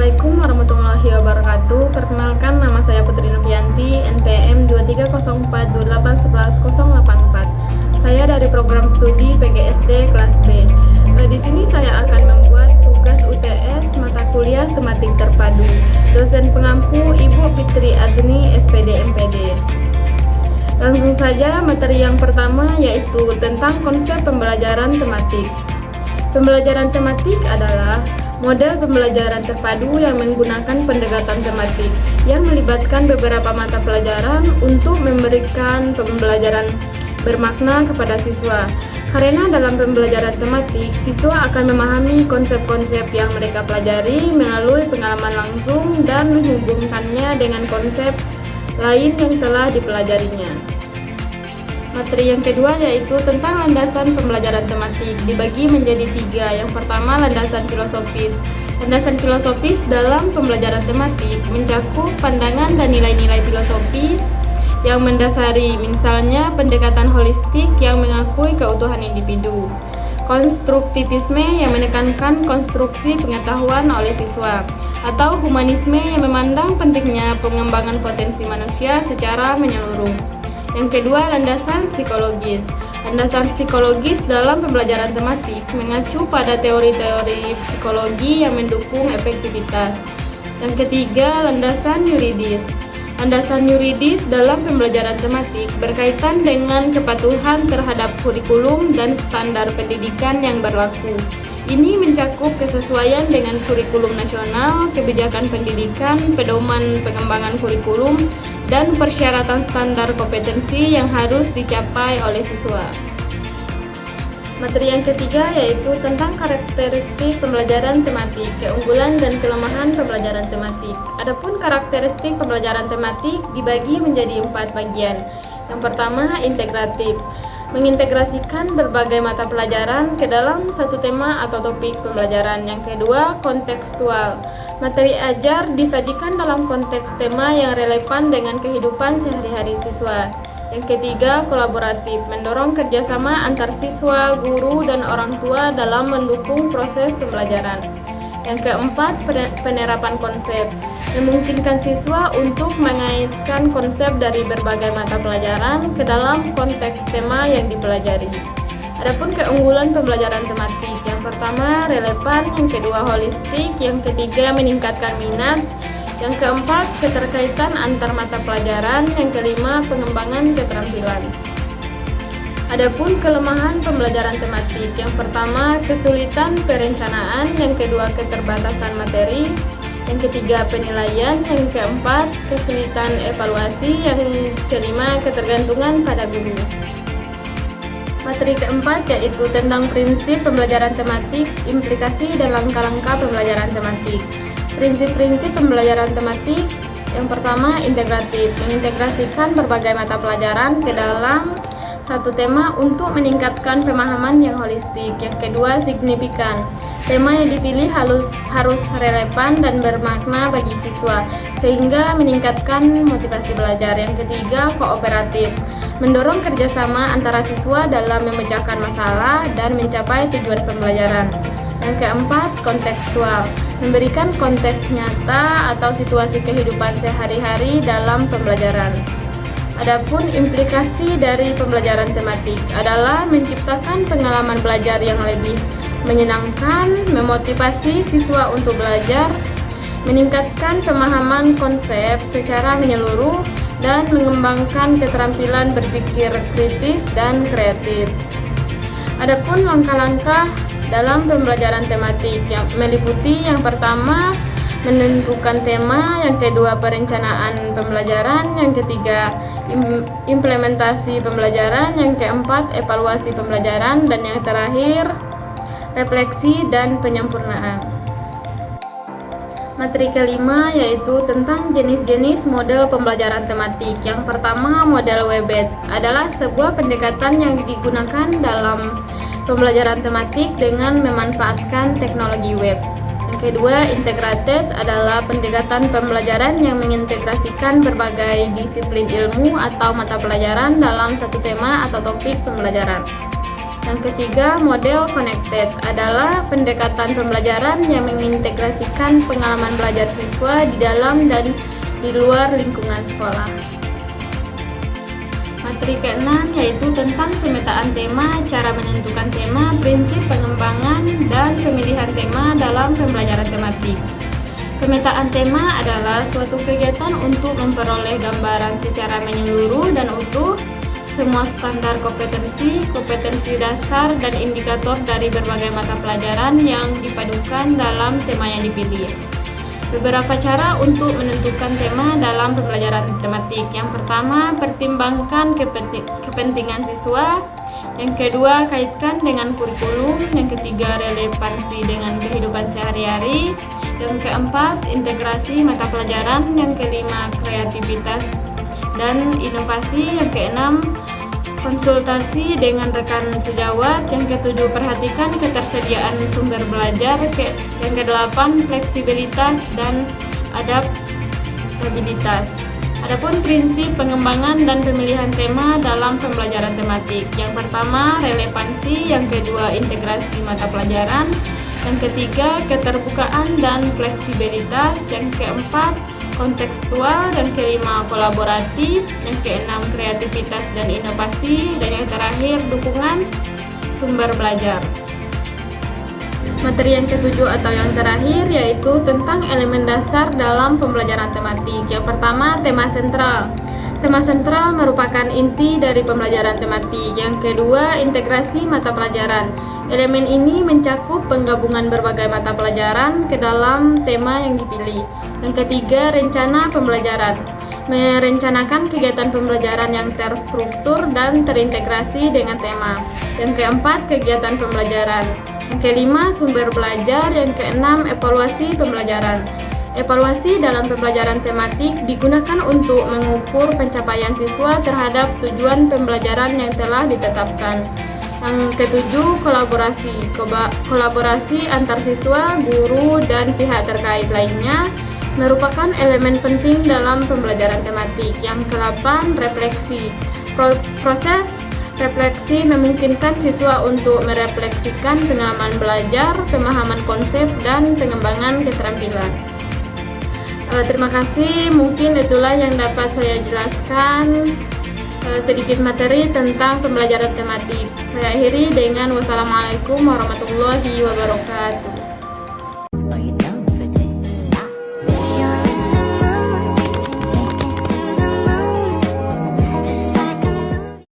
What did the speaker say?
Assalamualaikum warahmatullahi wabarakatuh. Perkenalkan, nama saya Putri Novianti, NPM 23048111084. Saya dari program studi PGSD kelas B. Di sini saya akan membuat tugas UTS mata kuliah tematik terpadu. Dosen pengampu Ibu Fitri Azni, SPD MPD. Langsung saja, materi yang pertama yaitu tentang konsep pembelajaran tematik. Pembelajaran tematik adalah model pembelajaran terpadu yang menggunakan pendekatan tematik yang melibatkan beberapa mata pelajaran untuk memberikan pembelajaran bermakna kepada siswa. Karena dalam pembelajaran tematik, siswa akan memahami konsep-konsep yang mereka pelajari melalui pengalaman langsung dan menghubungkannya dengan konsep lain yang telah dipelajarinya. Materi yang kedua yaitu tentang landasan pembelajaran tematik, dibagi menjadi 3. Yang pertama, landasan filosofis. Landasan filosofis dalam pembelajaran tematik mencakup pandangan dan nilai-nilai filosofis yang mendasari, misalnya pendekatan holistik yang mengakui keutuhan individu, konstruktivisme yang menekankan konstruksi pengetahuan oleh siswa, atau humanisme yang memandang pentingnya pengembangan potensi manusia secara menyeluruh. Yang kedua, landasan psikologis. Landasan psikologis dalam pembelajaran tematik mengacu pada teori-teori psikologi yang mendukung efektivitas. Yang ketiga, landasan yuridis. Landasan yuridis dalam pembelajaran tematik berkaitan dengan kepatuhan terhadap kurikulum dan standar pendidikan yang berlaku. Ini mencakup kesesuaian dengan kurikulum nasional, kebijakan pendidikan, pedoman pengembangan kurikulum, dan persyaratan standar kompetensi yang harus dicapai oleh siswa. Materi yang ketiga yaitu tentang karakteristik pembelajaran tematik, keunggulan dan kelemahan pembelajaran tematik. Adapun karakteristik pembelajaran tematik dibagi menjadi 4 bagian. Yang pertama, integratif, mengintegrasikan berbagai mata pelajaran ke dalam satu tema atau topik pembelajaran. Yang kedua, kontekstual, materi ajar disajikan dalam konteks tema yang relevan dengan kehidupan sehari-hari siswa. Yang ketiga, kolaboratif, mendorong kerjasama antar siswa, guru, dan orang tua dalam mendukung proses pembelajaran. Yang keempat, penerapan konsep, memungkinkan siswa untuk mengaitkan konsep dari berbagai mata pelajaran ke dalam konteks tema yang dipelajari. Adapun keunggulan pembelajaran tematik, yang pertama relevan, yang kedua holistik, yang ketiga meningkatkan minat, yang keempat keterkaitan antar mata pelajaran, yang kelima pengembangan keterampilan. Adapun kelemahan pembelajaran tematik, yang pertama kesulitan perencanaan, yang kedua keterbatasan materi, yang ketiga penilaian, yang keempat kesulitan evaluasi, yang kelima ketergantungan pada guru. Materi keempat yaitu tentang prinsip pembelajaran tematik, implikasi dan langkah-langkah pembelajaran tematik. Prinsip-prinsip pembelajaran tematik, yang pertama integratif, mengintegrasikan berbagai mata pelajaran ke dalam satu tema untuk meningkatkan pemahaman yang holistik. Yang kedua, signifikan, tema yang dipilih harus relevan dan bermakna bagi siswa sehingga meningkatkan motivasi belajar. Yang ketiga, kooperatif, mendorong kerjasama antara siswa dalam memecahkan masalah dan mencapai tujuan pembelajaran. Yang keempat, kontekstual, memberikan konteks nyata atau situasi kehidupan sehari-hari dalam pembelajaran. Adapun implikasi dari pembelajaran tematik adalah menciptakan pengalaman belajar yang lebih menyenangkan, memotivasi siswa untuk belajar, meningkatkan pemahaman konsep secara menyeluruh, dan mengembangkan keterampilan berpikir kritis dan kreatif. Adapun langkah-langkah dalam pembelajaran tematik yang meliputi, yang pertama menentukan tema, yang kedua perencanaan pembelajaran, yang ketiga implementasi pembelajaran, yang keempat evaluasi pembelajaran, dan yang terakhir refleksi dan penyempurnaan. Materi kelima yaitu tentang jenis-jenis model pembelajaran tematik. Yang pertama, model WebEd adalah sebuah pendekatan yang digunakan dalam pembelajaran tematik dengan memanfaatkan teknologi web. Yang kedua, integrated adalah pendekatan pembelajaran yang mengintegrasikan berbagai disiplin ilmu atau mata pelajaran dalam satu tema atau topik pembelajaran. Yang ketiga, model connected adalah pendekatan pembelajaran yang mengintegrasikan pengalaman belajar siswa di dalam dan di luar lingkungan sekolah. Materi ke-6 yaitu tentang pemetaan tema, cara menentukan tema, prinsip pengembangan, dan pemilihan tema dalam pembelajaran tematik. Pemetaan tema adalah suatu kegiatan untuk memperoleh gambaran secara menyeluruh dan utuh semua standar kompetensi dasar, dan indikator dari berbagai mata pelajaran yang dipadukan dalam tema yang dipilih. Beberapa cara untuk menentukan tema dalam pembelajaran tematik. Yang pertama, pertimbangkan kepentingan siswa. Yang kedua, kaitkan dengan kurikulum. Yang ketiga, relevansi dengan kehidupan sehari-hari. Yang keempat, integrasi mata pelajaran. Yang kelima, kreativitas dan inovasi. Yang keenam, konsultasi dengan rekan sejawat. Yang ketujuh, perhatikan ketersediaan sumber belajar. Yang kedelapan, fleksibilitas dan adaptabilitas. Adapun prinsip pengembangan dan pemilihan tema dalam pembelajaran tematik. Yang pertama, relevansi. Yang kedua, integrasi mata pelajaran. Yang ketiga, keterbukaan dan fleksibilitas. Yang keempat, kontekstual. Yang kelima, kolaboratif. Yang keenam, kreativitas dan inovasi. Dan yang terakhir, dukungan sumber belajar. Materi yang ketujuh atau yang terakhir yaitu tentang elemen dasar dalam pembelajaran tematik. Yang pertama, tema sentral. Tema sentral merupakan inti dari pembelajaran tematik. Yang kedua, integrasi mata pelajaran. Elemen ini mencakup penggabungan berbagai mata pelajaran ke dalam tema yang dipilih. Yang ketiga, rencana pembelajaran. Merencanakan kegiatan pembelajaran yang terstruktur dan terintegrasi dengan tema. Yang keempat, kegiatan pembelajaran. Yang kelima, sumber belajar. Yang keenam, evaluasi pembelajaran. Evaluasi dalam pembelajaran tematik digunakan untuk mengukur pencapaian siswa terhadap tujuan pembelajaran yang telah ditetapkan. Yang ketujuh, kolaborasi. Kolaborasi antar siswa, guru, dan pihak terkait lainnya merupakan elemen penting dalam pembelajaran tematik. Yang ke-8, refleksi. Proses refleksi memungkinkan siswa untuk merefleksikan pengalaman belajar, pemahaman konsep, dan pengembangan keterampilan. Terima kasih, mungkin itulah yang dapat saya jelaskan sedikit materi tentang pembelajaran tematik. Saya akhiri dengan wassalamualaikum warahmatullahi wabarakatuh.